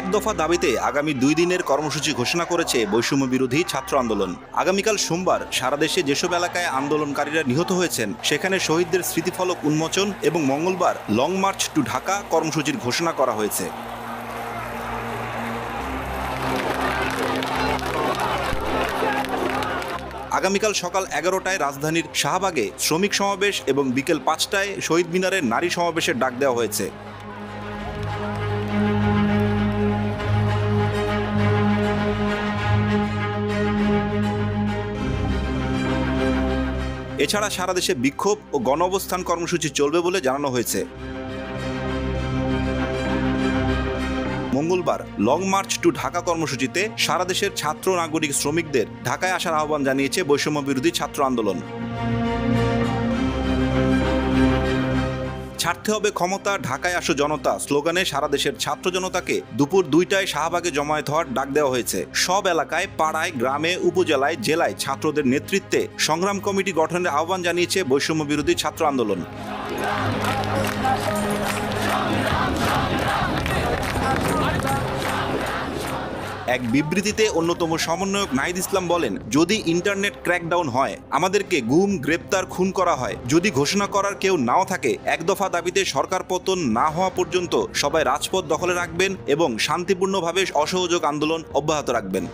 এক দফা দাবিতে আগামী 2 দিনের কর্মসূচি ঘোষণা করেছে বৈষম্য বিরোধী ছাত্র আন্দোলন। আগামীকাল সোমবার সারা দেশে যেসব এলাকায় আন্দোলনকারীরা নিহত হয়েছেন সেখানে শহীদদের স্মৃতিফলক উন্মোচন এবং মঙ্গলবার লং মার্চ টু ঢাকা কর্মসূচির ঘোষণা করা হয়েছে। আগামীকাল সকাল 11টায় রাজধানীর শাহবাগে শ্রমিক সমাবেশ এবং বিকেল 5টায় শহীদ মিনারে নারী সমাবেশের ডাক দেওয়া হয়েছে। এছাড়া সারা দেশে বিক্ষোভ ও গণঅবস্থান কর্মসূচি চলবে বলে জানানো হয়েছে। মঙ্গলবার লং মার্চ টু ঢাকা কর্মসূচিতে সারা দেশের ছাত্র, নাগরিক, শ্রমিকদের ঢাকায় আসার আহ্বান জানিয়েছে বৈষম্য বিরোধী ছাত্র আন্দোলন। ছাড়তে হবে ক্ষমতা, ঢাকায় আসো জনতা স্লোগানে সারা দেশের ছাত্র জনতাকে দুপুর 2টায় শাহবাগে জমায়েত হওয়ার ডাক দেওয়া হয়েছে। সব এলাকায়, পাড়ায়, গ্রামে, উপজেলায়, জেলায় ছাত্রদের নেতৃত্বে সংগ্রাম কমিটি গঠনের আহ্বান জানিয়েছে বৈষম্য বিরোধী ছাত্র আন্দোলন। এক বিবৃতিতে অন্যতম সমন্বয়ক নাহিদ ইসলাম বলেন, যদি ইন্টারনেট ক্র্যাকডাউন হয়, আমাদেরকে গুম, গ্রেপ্তার, খুন করা হয়, যদি ঘোষণা করার কেউ নাও থাকে, এক দফা দাবিতে সরকার পতন না হওয়া পর্যন্ত সবাই রাজপথ দখলে রাখবেন এবং শান্তিপূর্ণভাবে অসহযোগ আন্দোলন অব্যাহত রাখবেন।